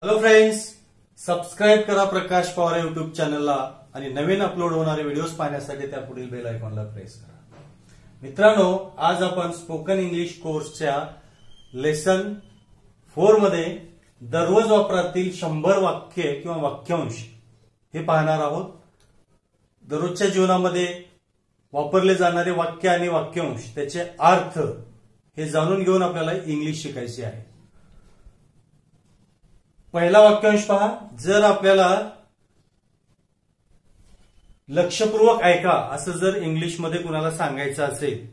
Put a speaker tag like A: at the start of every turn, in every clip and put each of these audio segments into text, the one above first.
A: Hello friends, subscribe करा प्रकाश Pawar YouTube चॅनलला आणि नवीन अपलोड होणारे व्हिडिओज पाहण्यासाठी त्या पुढील बेल आयकॉनला प्रेस करा. मित्रांनो, आज आपण स्पोकन इंग्लिश कोर्सच्या लेसन 4 मध्ये दररोज वापरातील 100 वाक्य किंवा वाक्यांश हे पाहणार आहोत. दररोजच्या जीवनामध्ये वापरले जाणारे वाक्य आणि वाक्यांश त्याचे अर्थ हे जाणून घेऊन आपल्याला इंग्लिश शिकायची आहे. पहिला वाक्यांश पहा. जर आपल्याला लक्षपूर्वक ऐका असं जर इंग्लिशमध्ये कुणाला सांगायचं असेल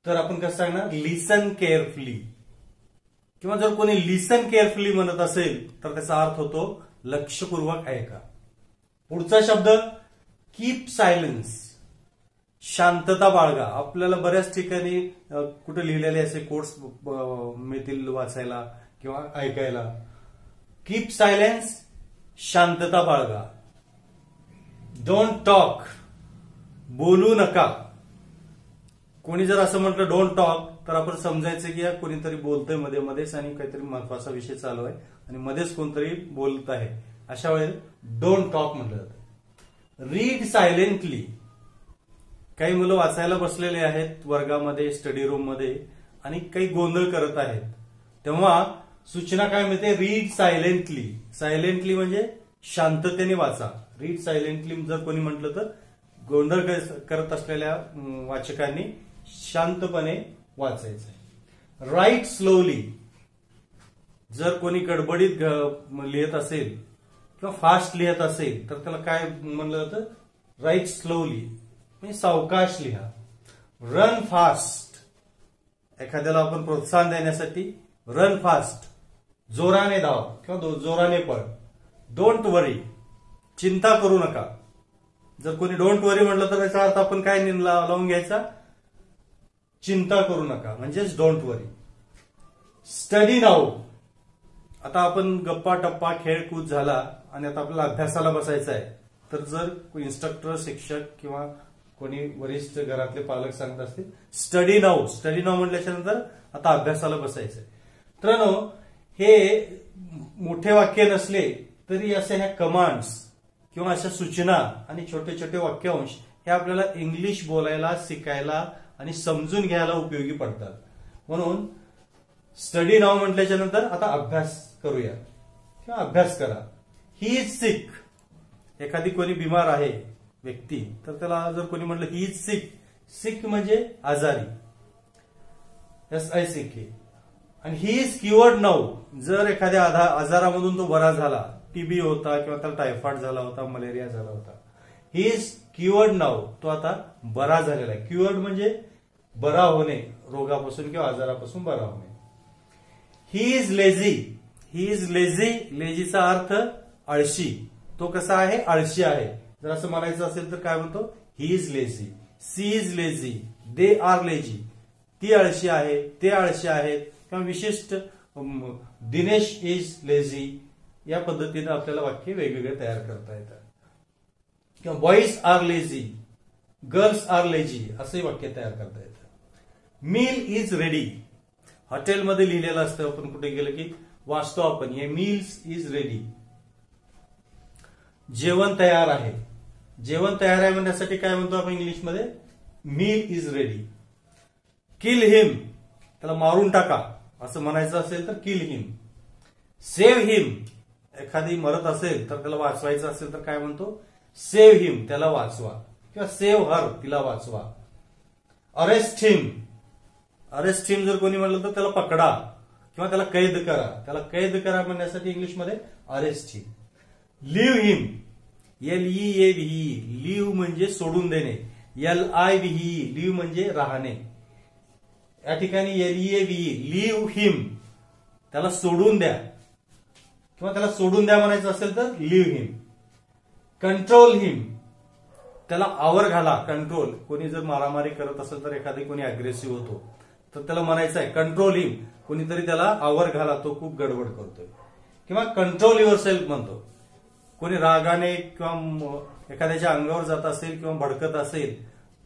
A: तर आपण कसं सांगणार? लिसन केअरफुली. किंवा जर कोणी लिसन केअरफुली म्हणत असेल तर त्याचा अर्थ होतो लक्षपूर्वक ऐका. पुढचा शब्द कीप सायलेन्स, शांतता बाळगा. आपल्याला बऱ्याच ठिकाणी कुठे लिहिलेले असे कोट्स मिळतील वाचायला किंवा ऐकायला. कीप सायलेन्स, शांतता बाळगा. डोंट टॉक, बोलू नका. कोणी जर असं म्हटलं डोंट टॉक तर आपण समजायचं की या कोणीतरी बोलतोय मध्ये मध्येच आणि काहीतरी महत्वाचा विषय चालू आहे आणि मध्येच कोणतरी बोलत आहे. अशा वेळेला डोंट टॉक म्हटलं जातं. Read silently. काही मुलं वाचायला बसलेले आहेत वर्गामध्ये, स्टडी रूम मध्ये आणि काही गोंधळ करत आहेत, तेव्हा सूचना काय मिळते? Read silently. सायलेंटली म्हणजे शांततेने वाचा. रीड सायलेंटली जर कोणी म्हटलं तर गोंधळ करत असलेल्या वाचकांनी शांतपणे वाचायचं. Write slowly. जर कोणी गडबडीत लिहित असेल किंवा फास्ट लिहित असेल तर त्याला काय म्हणलं जातं? राईट स्लोली म्हणजे सावकाश लिहा. Run fast. एखाद्याला आपण प्रोत्साहन देण्यासाठी रन फास्ट, जोराने धाव किंवा जोराने पळ. डोंट वरी, चिंता करू नका. जर कोणी डोंट वरी म्हटलं तर याचा अर्थ आपण काय लावून घ्यायचा? चिंता करू नका म्हणजेच डोंट वरी. Study now. आता आपण गप्पा टप्पा खेळकूद झाला आणि आता आपल्याला अभ्यासाला बसायचं आहे तर जर इन्स्ट्रक्टर, शिक्षक किंवा कोणी वरिष्ठ घरातले पालक सांगत असतील स्टडी नाऊ, स्टडी नाऊ म्हटल्याच्या नंतर आता अभ्यासाला बसायचंय. मित्रांनो, हे मोठे वाक्य नसले तरी असे ह्या कमांड्स किंवा अशा सूचना आणि छोटे छोटे वाक्यांश हे आपल्याला इंग्लिश बोलायला, शिकायला आणि समजून घ्यायला उपयोगी पडतात. म्हणून स्टडी नाव म्हटल्याच्या नंतर आता अभ्यास करूया किंवा अभ्यास करा. He is sick. एखादी कोणी बिमार आहे व्यक्ती तर त्याला जर कोणी म्हटलं ही इज सिक, सिक म्हणजे आजारी, SICK. आणि ही इज क्युअर्ड नाऊ. जर एखाद्या आजारामधून तो बरा झाला, TB होता किंवा त्याला टायफॉइड झाला होता, मलेरिया झाला होता, ही इज क्युअर्ड नाऊ. तो आता बरा झालेला आहे. क्युअर्ड म्हणजे बरा होणे, रोगापासून किंवा आजारापासून बरा होणे. He is lazy. He is lazy. लेझीचा अर्थ आळशी. तो कसा आहे? आळशी आहे. जर असं म्हणायचं असेल तर काय म्हणतो? He is lazy. She is lazy. They are lazy. ती आळशी आहे, ते आळशी आहेत. किंवा विशिष्ट दिनेश इज लेझी. या पद्धतीने आपल्याला वाक्य वेगवेगळे तयार करता येतात. किंवा boys are lazy, girls are lazy असंही वाक्य तयार करता येतं. Meal is ready. हॉटेलमध्ये लिहिलेलं असतं, आपण कुठे गेलं की वाचतो आपण हे मील्स इज रेडी. जेवण तयार आहे. जेवण तयार आहे म्हणण्यासाठी काय म्हणतो आपण इंग्लिशमध्ये? Meal is ready. Kill him. त्याला मारून टाका असं म्हणायचं असेल तर किल हिम. सेव्ह हिम. एखादी मरत असेल तर त्याला वाचवायचं असेल तर काय म्हणतो? सेव्ह हिम. त्याला वाचवा. किंवा सेव्ह हर. तिला वाचवा. अरेस्ट हिम. अरेस्ट हिम जर कोणी म्हटलं तर त्याला पकडा किंवा त्याला कैद करा. त्याला कैद करा म्हणण्यासाठी इंग्लिशमध्ये अरेस्ट हिम. लिव्ह हिम. LEAVE. लिव्ह म्हणजे सोडून देणे. LIVE. लिव्ह म्हणजे राहणे. या ठिकाणी LEAVE. लिव्ह हिम. त्याला सोडून द्या किंवा त्याला सोडून द्या म्हणायचं असेल तर लिव्ह हिम. कंट्रोल हिम. त्याला आवर घाला. कंट्रोल. कोणी जर मारामारी करत असेल तर एखादी कोणी अग्रेसिव्ह होतो तर त्याला म्हणायचं आहे कंट्रोल हिम. कोणीतरी त्याला आवर घाला, तो खूप गडबड करतोय. किंवा कंट्रोल युअर सेल्फ म्हणतो. कोणी रागाने किंवा एखाद्याच्या अंगावर जात असेल किंवा भडकत असेल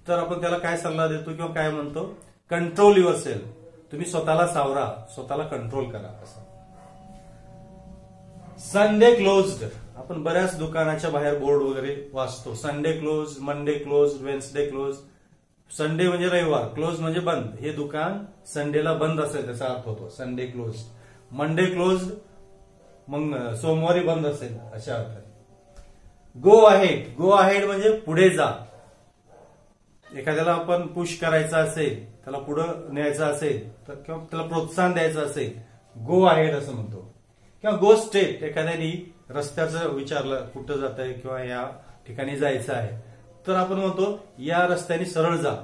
A: तर आपण त्याला काय सल्ला देतो किंवा काय म्हणतो? Control your self. तुम्ही स्वतःला सावरा, स्वतःला कंट्रोल करा असं. Sunday closed. आपण बऱ्याच दुकानाच्या बाहेर बोर्ड वगैरे वाचतो. Sunday close, Monday close, Wednesday close. Sunday म्हणजे रविवार, क्लोज म्हणजे बंद. हे दुकान संडेला बंद असेल त्याचा अर्थ होतो संडे क्लोज. मंडे क्लोज, मग सोमवारी बंद असेल अशा अर्थाने. Go ahead. गो अहेड म्हणजे पुढे जा. एखाद्याला आपण पुश करायचा असेल, त्याला पुढे न्यायचं असेल तर किंवा त्याला प्रोत्साहन द्यायचं असेल, गो अहेड असं म्हणतो. किंवा गो स्ट्रेट. एखाद्याने रस्त्याचं विचारलं कुठं जात आहे किंवा या ठिकाणी जायचं आहे तर आपण म्हणतो या रस्त्याने सरळ जा,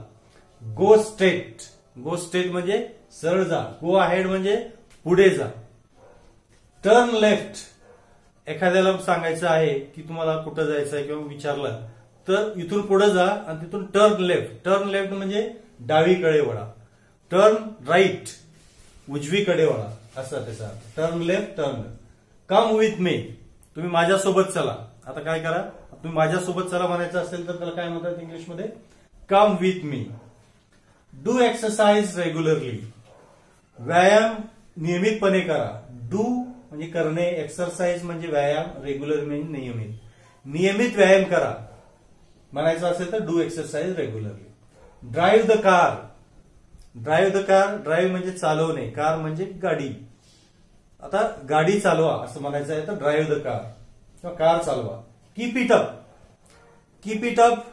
A: गो स्ट्रेट. गो स्ट्रेट म्हणजे सरळ जा. गो अहेड म्हणजे पुढे जा. Turn left. एखाद्याला सांगायचं आहे की तुम्हाला कुठं जायचं आहे किंवा विचारलं तर इथून पुढे जा आणि तिथून टर्न लेफ्ट. टर्न लेफ्ट म्हणजे डावीकडे वळा. टर्न राईट, उजवीकडे वळा असं त्याचा अर्थ. Turn left, turn left. Come with me. तुम्ही माझ्यासोबत चला. आता काय करा, तुम्ही माझ्यासोबत चला म्हणायचं असेल तर त्याला काय म्हणतात इंग्लिशमध्ये, come with me. Do exercise regularly. व्यायाम नियमितपणे करा. डू म्हणजे करणे, एक्सरसाइज म्हणजे व्यायाम, रेग्युलर म्हणजे नियमित. नियमित व्यायाम करा म्हणायचं असेल तर do exercise regularly. Drive the car. Drive the car. Drive म्हणजे चालवणे, कार म्हणजे गाडी. आता गाडी चालवा असं म्हणायचं आहे तर ड्राईव्ह द कार किंवा कार चालवा. Keep it up. Keep it up.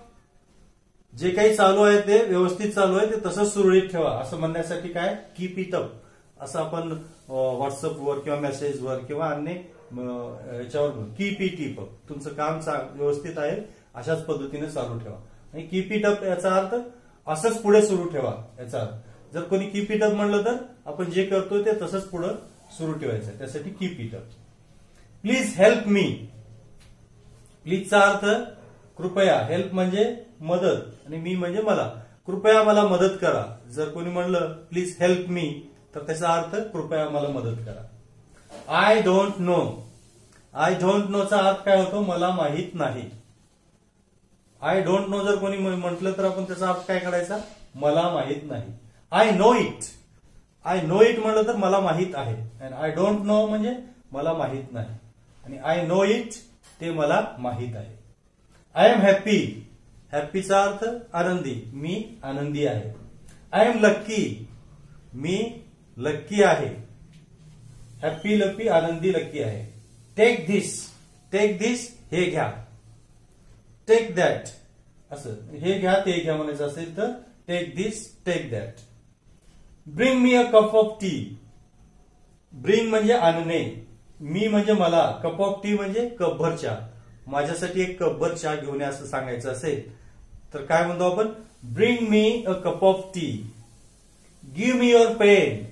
A: जे काही चालू आहे ते व्यवस्थित चालू आहे ते तसंच सुरळीत ठेवा असं म्हणण्यासाठी काय, कीप इट अप असं आपण व्हॉट्सअपवर किंवा मेसेजवर किंवा अन्य याच्यावर कीप इट अप. तुमचं काम व्यवस्थित आहे अशाच पद्धतीने चालू ठेवा. आणि कीप इट अप याचा अर्थ असंच पुढे सुरू ठेवा याचा अर्थ. जर कोणी कीप इट अप म्हणलं तर आपण जे करतोय ते तसंच पुढे सुरू ठेवायचं, त्यासाठी keep it up. Please help me. प्लीजचा अर्थ कृपया. हेल्प म्हणजे मदत आणि मी म्हणजे मला. कृपया मला मदत करा. जर कोणी म्हणलं प्लीज हेल्प मी तर त्याचा अर्थ कृपया मला मदत करा. I don't know. I don't नोचा अर्थ काय होतो, मला माहित नाही. आय डोंट नो जर कोणी म्हटलं तर आपण त्याचा अर्थ काय करायचा, मला माहित नाही. I know it. I know it म्हणलं तर मला माहित आहे. आणि आय डोंट नो म्हणजे मला माहित नाही. आणि आय नो इट ते मला माहित आहे. I am happy. हॅप्पीचा अर्थ आनंदी. मी आनंदी आहे. I am lucky. मी लक्की आहे. हॅप्पी लक्की, आनंदी लक्की आहे. Take this. टेक धिस हे घ्या. टेक दॅट असं हे घ्या ते घ्या म्हणायचं असेल तर take this, take that. Bring me a cup of tea. Bring म्हणजे आणणे, मी म्हणजे मला, कप ऑफ टी म्हणजे कपभर चहा. माझ्यासाठी एक कपभर चहा घेऊन असं सांगायचं असेल तर काय म्हणतो आपण, bring me a cup of tea. Give me your pen.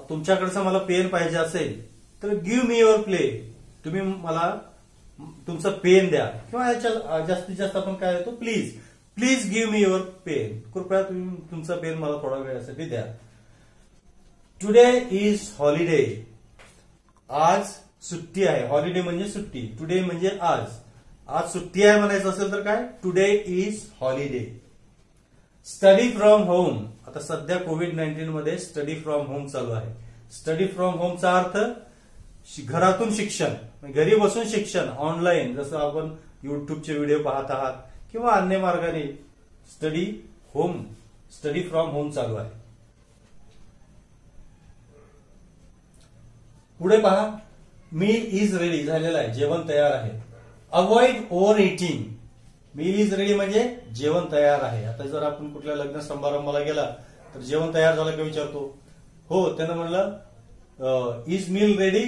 A: तुमच्याकडचं मला पेन पाहिजे असेल तर गिव्ह मी युअर प्ले. तुम्ही मला तुमचं पेन द्या. किंवा याच्या जास्तीत जास्त आपण काय देतो, please. Please give me your pen. कृपया तुम्ही तुमचा पेन मला थोडा वेळासाठी द्या. Today is holiday. आज सुट्टी आहे. हॉलिडे म्हणजे सुट्टी. टुडे म्हणजे आज. आज सुट्टी आहे म्हणायचं असेल तर काय, today is holiday. Study from home. आता सध्या कोविड-19 मध्ये स्टडी फ्रॉम होम चालू आहे. स्टडी फ्रॉम होमचा अर्थ घरातून शिक्षण, घरी बसून शिक्षण, ऑनलाईन, जसं आपण युट्यूबचे व्हिडिओ पाहत आहात किंवा अन्य मार्गाने स्टडी फ्रॉम होम चालू आहे. पुढे पहा, मील इज रेडी झालेला आहे, जेवण तयार आहे. Avoid over eating. Meal is ready म्हणजे जेवण तयार आहे. आता जर आपण कुठल्या लग्न समारंभाला गेला तर जेवण तयार झालं का विचारतो, हो. त्यानं म्हणलं इज मील रेडी,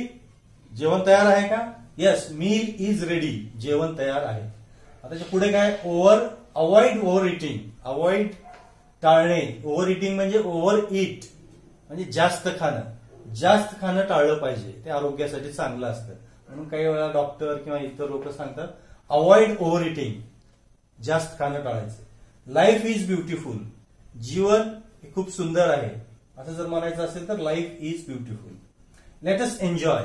A: जेवण तयार आहे का, येस मील इज रेडी, जेवण तयार आहे. आता पुढे काय, अवॉइड ओव्हर इटिंग. अवॉइड टाळणे, ओव्हर इटिंग म्हणजे ओव्हर इट म्हणजे जास्त खाणं. जास्त खाणं टाळलं पाहिजे, ते आरोग्यासाठी चांगलं असतं. म्हणून काही वेळा डॉक्टर किंवा इतर लोक सांगतात अवॉइड ओव्हर इटिंग, जास्त खाणं टाळायचं. Life is beautiful. जीवन हे खूप सुंदर आहे असं जर म्हणायचं असेल तर life is beautiful. Let us enjoy.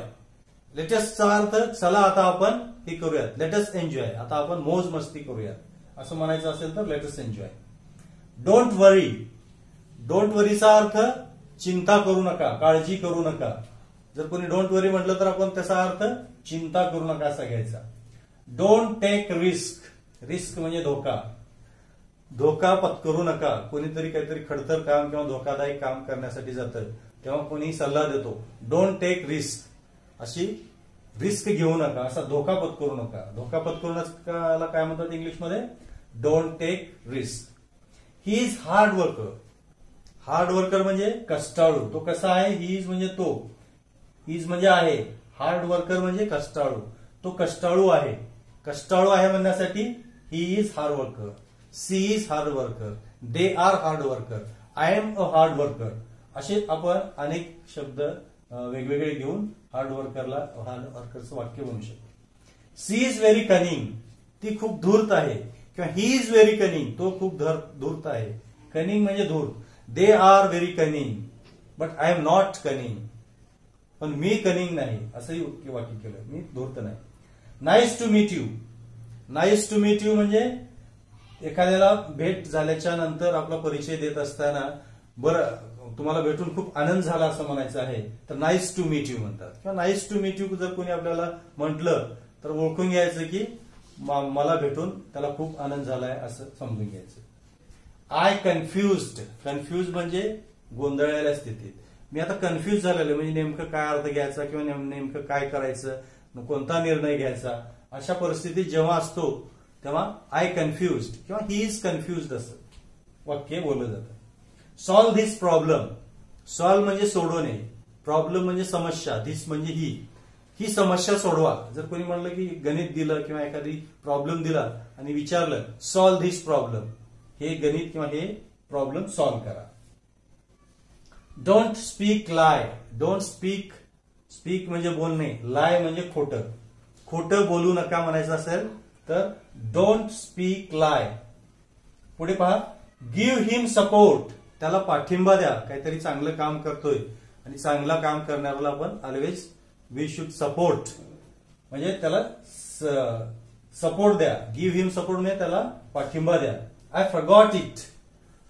A: लेटेस्टचा अर्थ चला आता आपण हे करूयात, लेट अस एन्जॉय, आता आपण मौज मस्ती करूयात असं म्हणायचं असेल तर let us enjoy. Don't worry. Don't वरीचा अर्थ चिंता करू नका, काळजी करू नका. जर कोणी डोंट वरी म्हटलं तर आपण त्याचा अर्थ चिंता करू नका असा घ्यायचा. Don't take risk. रिस्क म्हणजे धोका. धोका पत्करू नका. कोणीतरी काहीतरी खडतर काम किंवा धोकादायक काम करण्यासाठी जातं तेव्हा कोणी सल्ला देतो डोंट टेक रिस्क, अशी रिस्क घेऊ नका, असा धोका पत्करू नका. धोका पत्करू नका काय म्हणतात इंग्लिशमध्ये? Don't take risk. He is hard worker. Hard worker म्हणजे कष्टाळू. तो कसा आहे? ही इज म्हणजे तो, ही इज म्हणजे आहे, हार्ड वर्कर म्हणजे कष्टाळू. तो कष्टाळू आहे. कष्टाळू आहे म्हणण्यासाठी he is hard worker, she is hard worker, they are hard worker, I am a hard worker, असे आपण अनेक शब्द वेगवेगळे घेऊन हार्ड वर्करचं वाक्य बनवू शकतो. सी इज व्हेरी कनिंग. ती खूप धूर्त आहे. किंवा ही इज व्हेरी कनिंग. तो खूप धूर्त आहे. कनिंग म्हणजे धूर्त. दे आर व्हेरी कनिंग बट आय एम नॉट कनिंग. पण मी कनिंग नाही असंही वाक्य केलं. मी धूर्त नाही. Nice to meet you. Nice to meet you म्हणजे एखाद्याला भेट झाल्याच्या नंतर आपला परिचय देत असताना बरं तुम्हाला भेटून खूप आनंद झाला असं म्हणायचं आहे तर नाईस टू मीट यू म्हणतात. किंवा नाईस टू मीट यू जर कोणी आपल्याला म्हटलं तर ओळखून घ्यायचं की मला भेटून त्याला खूप आनंद झालाय असं समजून घ्यायचं. I confused. कन्फ्युज म्हणजे गोंधळलेल्या स्थितीत. मी आता कन्फ्युज झालेलो म्हणजे नेमकं काय अर्थ घ्यायचा किंवा नेमकं काय करायचं, कोणता निर्णय घ्यायचा, अशा परिस्थितीत जेव्हा असतो तेव्हा आय कन्फ्युज्ड किंवा ही इज कन्फ्युज्ड असं वाक्य बोललं जातं. Solve this problem. सॉल्व्ह म्हणजे सोडवणे, प्रॉब्लेम म्हणजे समस्या, धिस म्हणजे ही समस्या सोडवा. जर कोणी म्हणलं की गणित दिलं किंवा एखादी प्रॉब्लेम दिला आणि विचारलं सॉल्व्ह धिस प्रॉब्लेम, हे गणित किंवा हे प्रॉब्लेम सॉल्व्ह करा. Don't speak lie. Don't speak, speak म्हणजे बोलणे, लाय म्हणजे खोटं. खोटं बोलू नका म्हणायचं असेल तर डोंट स्पीक लाय. पुढे पहा, गिव्ह हिम सपोर्ट. त्याला पाठिंबा द्या. काहीतरी चांगलं काम करतोय आणि चांगलं काम करणाऱ्याला आपण ऑलवेज वी शुड सपोर्ट म्हणजे त्याला सपोर्ट द्या. गिव्ह हिम सपोर्ट म्हणजे त्याला पाठिंबा द्या. I forgot it.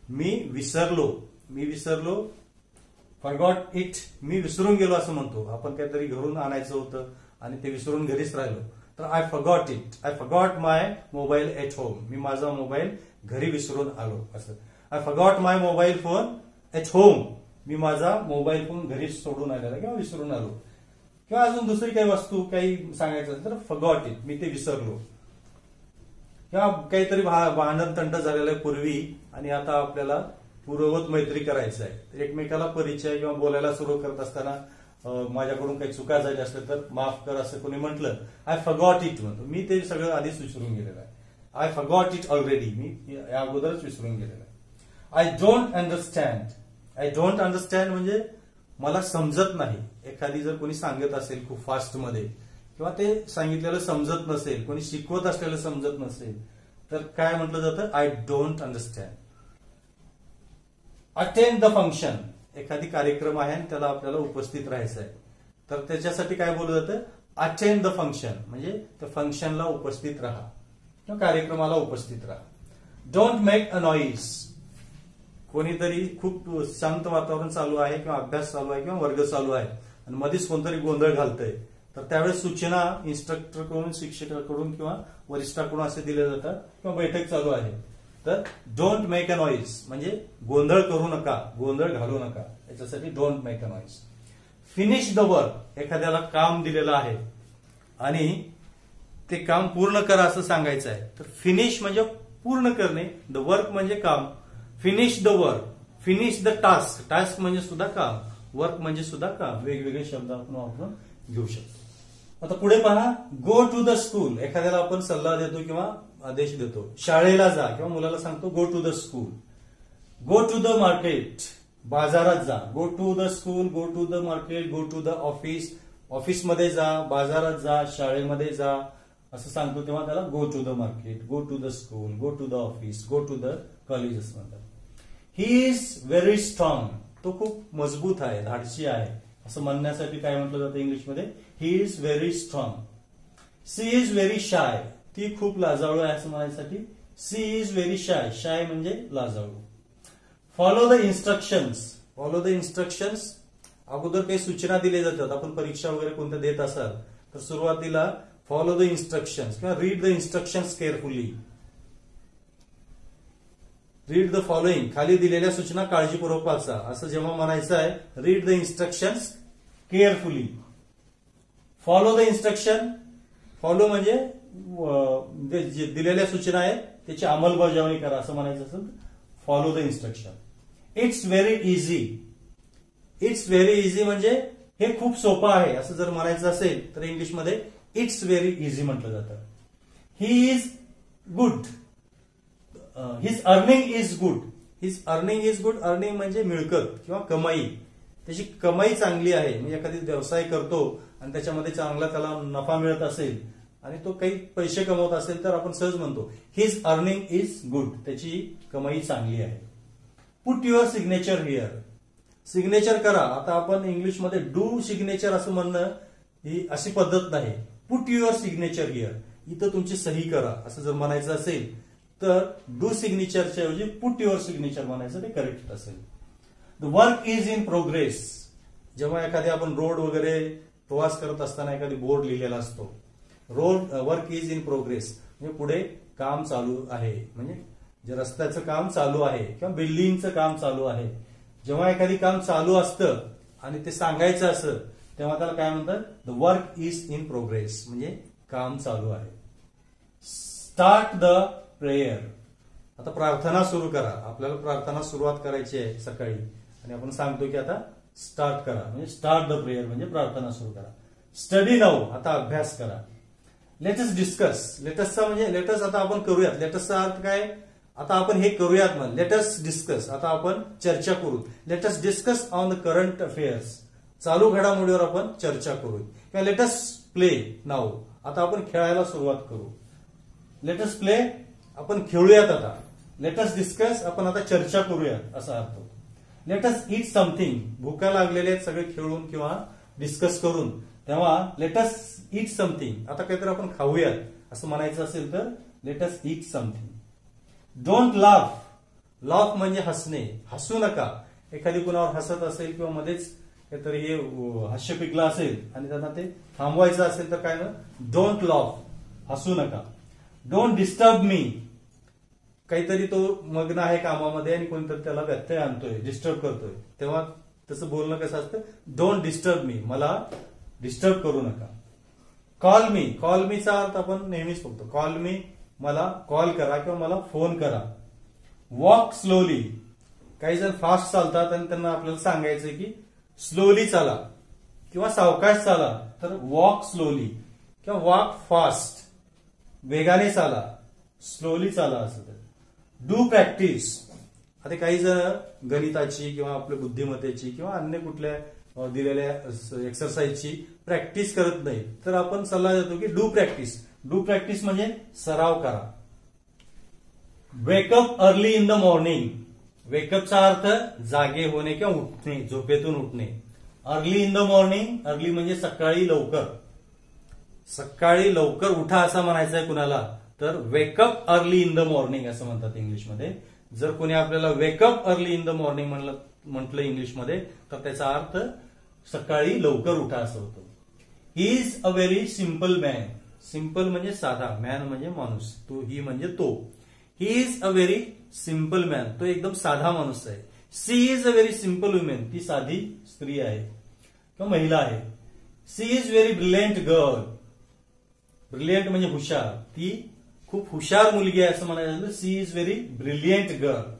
A: मी विसरलो. मी विसरलो. फॉरगॉट इट मी विसरून गेलो असं म्हणतो आपण. काहीतरी घरून आणायचं होतं आणि ते विसरून घरीच राहिलो तर I forgot it. I forgot my mobile at home. मी माझा मोबाईल घरी विसरून आलो असं. I forgot my mobile phone at home. मी माझा मोबाईल फोन घरी सोडून आलेला किंवा विसरून आलो. किंवा अजून दुसरी काही वस्तू काही सांगायचं असेल तर फॉरगॉट इट मी ते विसरलो. किंवा काहीतरी भांडण तंट झालेलं आहे पूर्वी आणि आता आपल्याला पूर्ववत मैत्री करायचं आहे. एकमेकाला परिचय किंवा बोलायला सुरू करत असताना माझ्याकडून काही चुका झाल्या असल्या तर माफ कर असं कोणी म्हटलं आय फॉरगॉट इट म्हणतो. मी ते सगळं आधीच विसरून गेलेलं आहे. I forgot it already. मी या अगोदरच विसरून गेलेलं आहे. I don't understand. I don't understand म्हणजे मला समजत नाही. एखादी जर कोणी सांगत असेल खूप फास्ट मध्ये किंवा ते सांगितलेलं समजत नसेल, कोणी शिकवत असलेलं समजत नसेल तर काय म्हटलं जातं? I don't understand. Attend the function. एखादी कार्यक्रम आहे आणि त्याला आपल्याला उपस्थित राहायचं आहे तर त्याच्यासाठी काय बोललं जातं? अटेंड द फंक्शन म्हणजे त्या फंक्शनला उपस्थित राहा किंवा कार्यक्रमाला उपस्थित राहा. Don't make a noise. कोणीतरी खूप शांत वातावरण चालू आहे किंवा अभ्यास चालू आहे किंवा वर्ग चालू आहे आणि मध्येच कोणतरी गोंधळ घालतंय तर त्यावेळेस सूचना इन्स्ट्रक्टरकडून, शिक्षकाकडून किंवा वरिष्ठाकडून असे दिले जातात किंवा बैठक चालू आहे तर डोंट मेक अ नॉईज म्हणजे गोंधळ करू नका, गोंधळ घालू नका. याच्यासाठी don't make a noise. Finish the work. एखाद्याला काम दिलेलं आहे आणि ते काम पूर्ण करा असं सांगायचं आहे तर फिनिश म्हणजे पूर्ण करणे, द वर्क म्हणजे काम. Finish the work, finish the task. Task म्हणजे सुद्धा काम, वर्क म्हणजे सुद्धा काम. वेगवेगळे शब्द आपण वापरून घेऊ शकतो. आता पुढे पहा, गो टू द स्कूल. एखाद्याला आपण सल्ला देतो किंवा आदेश देतो शाळेला जा किंवा मुलाला सांगतो go to the school. Go to the market. बाजारात जा. Go to the school, go to the market, go to the office. ऑफिसमध्ये जा, बाजारात जा, शाळेमध्ये जा असं सांगतो तेव्हा त्याला go to the market, go to the school, go to the office, go to the college असं म्हणतात. He is very strong. तो खूप मजबूत आहे, धाडसी आहे असं म्हणण्यासाठी काय म्हटलं जातं इंग्लिशमध्ये? He is very strong. She is very shy. ती खूप लाजाळू आहे असं म्हणायसाठी she is very shy. Shy म्हणजे लाजाळू. Follow the instructions. Follow the instructions. अगोदर काही सूचना दिल्या जातात. आपण परीक्षा वगैरे कोणत्या देत असाल तर सुरुवातीला फॉलो द इन्स्ट्रक्शन्स किंवा read the instructions carefully. Read the following, खाली दिलेल्या सूचना काळजीपूर्वक वाचा, असं जेव्हा म्हणायचं आहे. Read the instructions carefully. Follow the instruction, follow म्हणजे जे दिलेल्या सूचना आहेत त्याची अंमलबजावणी करा असं म्हणायचं असेल follow the instruction. It's very easy. It's very easy म्हणजे हे खूप सोपं आहे असं जर म्हणायचं असेल तर इंग्लिशमध्ये इट्स व्हेरी इझी म्हटलं जातं. He is good. His earning is good. His earning is good. Earning म्हणजे मिळकत किंवा कमाई. त्याची कमाई चांगली आहे. म्हणजे एखादी व्यवसाय करतो आणि त्याच्यामध्ये चांगला त्याला नफा मिळत असेल आणि तो काही पैसे कमवत असेल तर आपण सहज म्हणतो हिज अर्निंग इज गुड. त्याची कमाई चांगली आहे. Put your signature here. Signature करा. आता आपण इंग्लिशमध्ये डू सिग्नेचर असं म्हणणं ही अशी पद्धत नाही. Put your signature here. इथं तुमची सही करा असं जर म्हणायचं असेल तर डू सिग्नेचरच्या ऐवजी पुट युअर सिग्नेचर म्हणायचं ते करेक्ट असेल. The work is in progress. जेव्हा एखादी आपण रोड वगैरे प्रवास करत असताना एखादी बोर्ड लिहिलेला असतो. Road work is in progress म्हणजे पुढे काम चालू आहे. म्हणजे जे रस्त्याचं काम चालू आहे किंवा बिल्डिंगचं काम चालू आहे. जेव्हा एखादी काम चालू असतं आणि ते सांगायचं असतं तेव्हा त्याला काय म्हणतात the work is in progress म्हणजे काम चालू आहे. Start the prayer. आता प्रार्थना सुरू करा. आपल्याला प्रार्थना सुरुवात करायची आहे सकाळी आणि आपण सांगतो की आता स्टार्ट करा म्हणजे स्टार्ट द प्रेयर म्हणजे प्रार्थना सुरू करा. Study now. आता अभ्यास करा. Let's discuss. लेटसचा म्हणजे लेटस आता आपण करूयात. लेटसचा अर्थ काय आता आपण हे करूयात म्हण. लेटस डिस्कस आता आपण चर्चा करू. Let's discuss on the current affairs. चालू घडामोडीवर आपण चर्चा करू. किंवा लेटस प्ले नाऊ आता आपण खेळायला सुरुवात करू. लेटस प्ले आपण खेळूयात आता. लेटस डिस्कस आपण आता चर्चा करूयात असा अर्थ होतो. Let's eat something. भूका लागलेले आहेत सगळे खेळून किंवा डिस्कस करून तेव्हा लेटस ईट समथिंग आता काहीतरी आपण खाऊयात असं म्हणायचं असेल तर let's eat something. Don't laugh. Laugh म्हणजे हसणे. हसू नका. एखादी कुणावर हसत असेल किंवा मध्येच काहीतरी हे हास्य पिकलं असेल आणि त्यांना ते थांबवायचं असेल तर काय ना डोंट लाफ. हसू नका. Don't disturb me. काहीतरी तो मग्न आहे कामामध्ये आणि कोणीतरी त्याला व्यत्यय आणतोय डिस्टर्ब करतोय तेव्हा त्याचं बोलणं कसं असतं डोंट डिस्टर्ब मी. मला डिस्टर्ब करू नका. कॉल मी. कॉल मीचा अर्थ आपण नेहमीच बघतो. कॉल मी मला कॉल करा किंवा मला फोन करा. Walk slowly. काही जण फास्ट चालतात आणि त्यांना आपल्याला सांगायचं की स्लोली चाला किंवा सावकाश चाला तर वॉक स्लोली किंवा वॉक फास्ट. वेगाने चाला. स्लोली चाला असं. तर डू प्रॅक्टिस. आता काही जण गणिताची किंवा आपल्या बुद्धिमत्तेची किंवा अन्य कुठल्या दिलेल्या एक्सरसाइजची प्रॅक्टिस करत नाही तर आपण सल्ला देतो की डू प्रॅक्टिस. डू प्रॅक्टिस म्हणजे सराव करा. Wake up early in the morning. वेकअपचा अर्थ जागे होणे किंवा उठणे. झोपेतून उठणे. Early in the morning. Early म्हणजे सकाळी लवकर. सकाळी लवकर उठा असं म्हणायचं आहे कुणाला तर wake up early in the morning असं म्हणतात इंग्लिशमध्ये. जर कोणी आपल्याला wake up early in the morning म्हटलं इंग्लिशमध्ये तर त्याचा अर्थ सकाळी लवकर उठा असं होतं. He is a very simple man. Simple म्हणजे साधा. मॅन म्हणजे माणूस. तो ही म्हणजे तो. He is a very simple man. तो एकदम साधा माणूस आहे. She is a very simple women. ती साधी स्त्री आहे किंवा महिला आहे. She is very brilliant girl. Brilliant म्हणजे हुशार. ती खूप हुशार मुलगी आहे असं म्हणायचं. She is very brilliant girl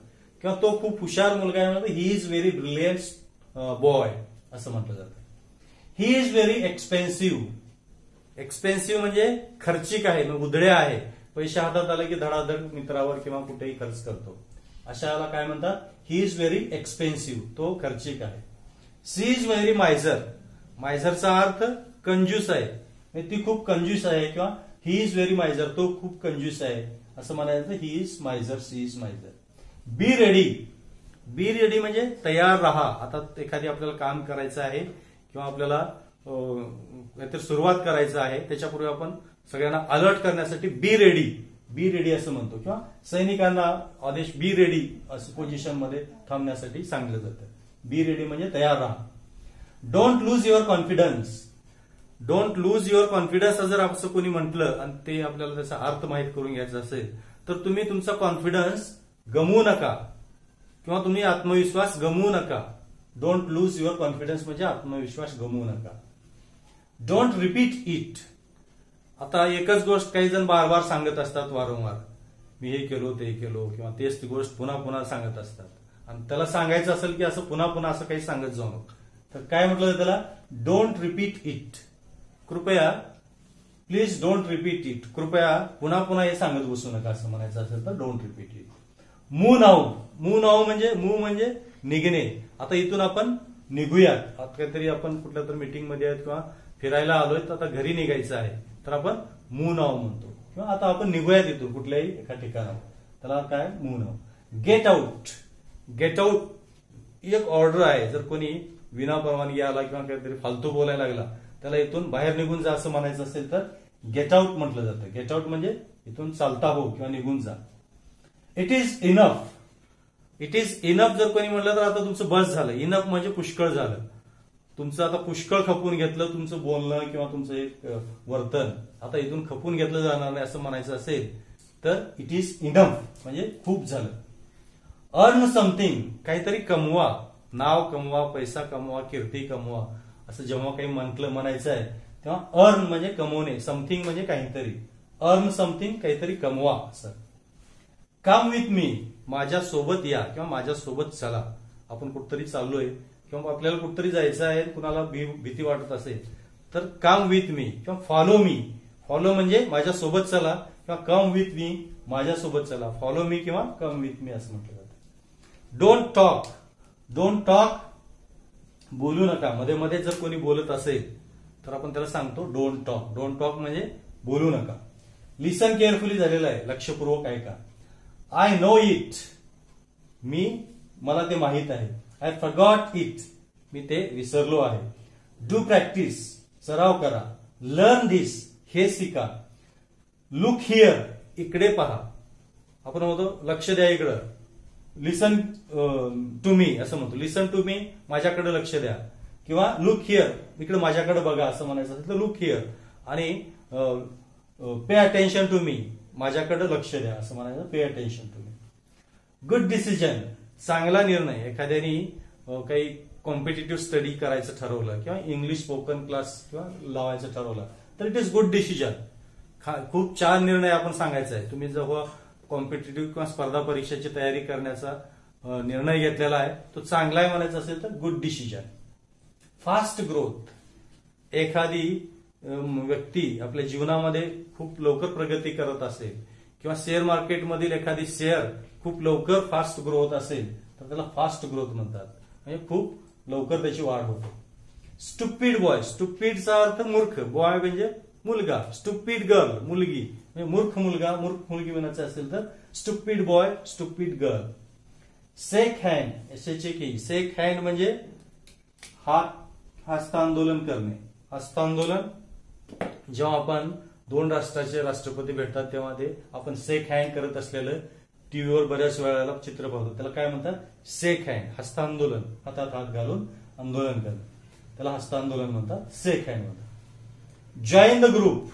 A: किंवा तो खूप हुशार मुलगा आहे म्हणजे ही इज व्हेरी ब्रिलियंट बॉय असं म्हटलं जातं. ही इज व्हेरी एक्सपेन्सिव्ह. एक्सपेन्सिव्ह म्हणजे खर्चिक आहे. उधळे आहे. पैसे हातात आले की धडाधड मित्रावर किंवा कुठेही खर्च करतो. अशाला काय म्हणतात ही इज व्हेरी एक्सपेन्सिव्ह. तो खर्चिक आहे. She is very miser. मायझरचा अर्थ कंजूस आहे. ती खूप कंजूस आहे किंवा ही इज व्हेरी मायझर. तो खूप कंजूस आहे असं म्हणायचं. He is miser. She is miser. Be ready. Be ready म्हणजे तयार राहा. आता एखादी आपल्याला काम करायचं आहे किंवा आपल्याला काहीतरी सुरुवात करायचं आहे त्याच्यापूर्वी आपण सगळ्यांना अलर्ट करण्यासाठी बी रेडी. बी रेडी असं म्हणतो किंवा सैनिकांना आदेश बी रेडी असं पोझिशन मध्ये थांबण्यासाठी सांगितलं जातं. बी रेडी म्हणजे तयार राहा. Don't lose your confidence. Don't lose your confidence जर असं कोणी म्हटलं आणि ते आपल्याला त्याचा अर्थ माहीत करून घ्यायचा असेल तर तुम्ही तुमचा कॉन्फिडन्स गमवू नका किंवा तुम्ही आत्मविश्वास गमवू नका. डोंट लूज युअर कॉन्फिडन्स म्हणजे आत्मविश्वास गमवू नका. Don't repeat it. आता एकच गोष्ट काही जण बार बार सांगत असतात वारंवार, मी हे केलो ते केलो किंवा तेच ती गोष्ट पुन्हा पुन्हा सांगत असतात आणि त्याला सांगायचं असेल की असं पुन्हा पुन्हा असं काही सांगत जाऊ नका. तर काय म्हटलं त्याला, डोंट रिपीट इट. कृपया प्लीज डोंट रिपीट इट. कृपया पुन्हा पुन्हा हे सांगत बसू नका असं म्हणायचं असेल तर don't repeat it. Move now. Move now म्हणजे मूव म्हणजे निघणे. आता इथून आपण निघूयात. आता काहीतरी आपण कुठल्या तर मीटिंग मध्ये आहेत किंवा फिरायला आलोय तर आता घरी निघायचं आहे तर आपण मूव नाऊ म्हणतो. किंवा आता आपण निघूयात इथून कुठल्याही एका ठिकाणावर, त्याला काय move now. Get out. Get out एक ऑर्डर आहे. जर कोणी विना परवानगी आला किंवा काहीतरी फालतू बोलायला लागला त्याला इथून बाहेर निघून जा असं म्हणायचं असेल तर गेट आउट म्हटलं जातं. गेट आउट म्हणजे इथून चालता हो किंवा निघून जा. It is enough. It is enough जर कोणी म्हटलं तर आता तुमचं बस झालं. इनफ म्हणजे पुष्कळ झालं. तुमचं आता पुष्कळ खपून घेतलं तुमचं बोलणं किंवा तुमचं एक वर्तन आता इथून खपून घेतलं जाणार नाही असं म्हणायचं असेल तर इट इज इनफ म्हणजे खूप झालं. Earn something. काहीतरी कमवा. नाव कमवा, पैसा कमवा, कीर्ती कमवा असं जेव्हा काही म्हणायचं आहे तेव्हा अर्न म्हणजे कमवणे, समथिंग म्हणजे काहीतरी. अर्न समथिंग काहीतरी कमवा असं. Come with me. माझ्या सोबत या किंवा माझ्या सोबत चला. आपण कुठतरी चाललोय किंवा आपल्याला कुठतरी जायचं आहे, कुणाला भीती वाटत असेल तर कम विथ मी किंवा फॉलो मी. फॉलो म्हणजे माझ्या सोबत चला किंवा कम विथ मी माझ्या सोबत चला. फॉलो मी किंवा कम विथ मी असं म्हटलं जातं. Don't talk. डोंट टॉक बोलू नका. मध्ये मध्ये जर कोणी बोलत असेल तर आपण त्याला सांगतो डोंट टॉक. डोंट टॉक म्हणजे बोलू नका. लिसन केअरफुली झालेलं आहे, लक्षपूर्वक ऐका. I know it. मला ते माहित आहे. I forgot it. मी ते विसरलो आहे. Do practice. सराव करा. लर्न दिस. हे शिका. Look here. इकडे पहा. आपण म्हणतो लक्ष द्या इकडं. लिसन टू मी असं म्हणतो. लिसन टू मी माझ्याकडे लक्ष द्या किंवा लुक हिअर इकडे माझ्याकडे बघा असं म्हणायचं असेल तर लुक हिअर. आणि पे अटेन्शन टू मी माझ्याकडे लक्ष द्या असं म्हणायचं pay attention to me. Good decision. चांगला निर्णय. एखाद्याने काही कॉम्पिटिटिव्ह स्टडी करायचं ठरवलं किंवा इंग्लिश स्पोकन क्लास किंवा लावायचं ठरवलं तर इट इज गुड डिसिजन. खूप छान निर्णय आपण सांगायचा आहे. तुम्ही जेव्हा कॉम्पिटिटिव्ह किंवा स्पर्धा परीक्षेची तयारी करण्याचा निर्णय घेतलेला आहे तो चांगला आहे म्हणायचं असेल तर गुड डिसिजन. Fast growth. एखादी व्यक्ती आपल्या जीवनामध्ये खूप लवकर प्रगती करत असेल किंवा शेअर मार्केटमधील एखादी शेअर खूप लवकर फास्ट ग्रो होत असेल तर त्याला फास्ट ग्रोथ म्हणतात. म्हणजे खूप लवकर त्याची वाढ होते. Stupid boy. स्टुपिडचा अर्थ मूर्ख. बॉय म्हणजे मुलगा. स्टुपिड गर्ल मुलगी म्हणजे मूर्ख मुलगा, मूर्ख मुलगी म्हणायचं असेल तर स्टुपिड बॉय, स्टुपिड गर्ल. शेक हँड. SHAK. शेक हँड म्हणजे हस्तांदोलन करणे. हस्तांदोलन जेव्हा आपण दोन राष्ट्राचे राष्ट्रपती भेटतात तेव्हा ते आपण शेक हँड करत असलेलं टीव्हीवर बऱ्याच वेळेला चित्र पाहतो. त्याला काय म्हणतात, शेक हँड. हस्तांदोलन. हातात हात घालून आंदोलन करणं त्याला हस्तांदोलन म्हणतात, शेक हँड म्हणतात. Join the group.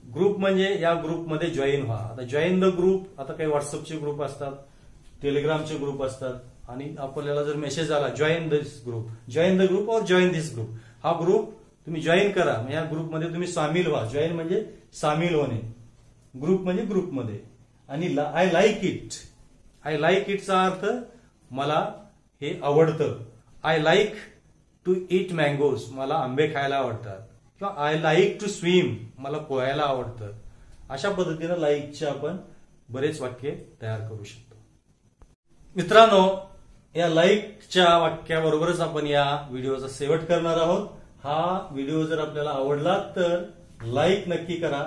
A: ग्रुप म्हणजे या ग्रुपमध्ये जॉईन व्हा. आता जॉईन द ग्रुप, आता काही व्हॉट्सअपचे ग्रुप असतात, टेलिग्रामचे ग्रुप असतात आणि आपल्याला जर मेसेज आला join this group, join the group और जॉईन दिस ग्रुप, हा ग्रुप तुम्ही जॉईन करा. या ग्रुपमध्ये तुम्ही सामील व्हा. जॉईन म्हणजे सामील होणे, ग्रुप म्हणजे ग्रुपमध्ये. आणि I like it. I like इटचा अर्थ मला हे आवडतं. I like to eat mangoes, मला आंबे खायला आवडतात. किंवा आय लाईक टू स्विम, मला पोहायला आवडतं. अशा पद्धतीनं लाईकचे आपण बरेच वाक्य तयार करू शकतो. मित्रांनो, या लाईकच्या वाक्याबरोबरच आपण या व्हिडिओचा शेवट करणार आहोत. हा व्हिडिओ जर आपल्याला आवडला तर लाईक नक्की करा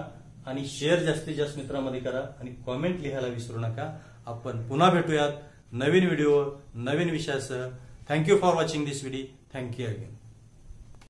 A: आणि शेअर जास्तीत जास्त मित्रांमध्ये करा आणि कॉमेंट लिहायला विसरू नका. आपण पुन्हा भेटूयात नवीन व्हिडिओ नवीन विषयासह. Thank you for watching this video. Thank you again.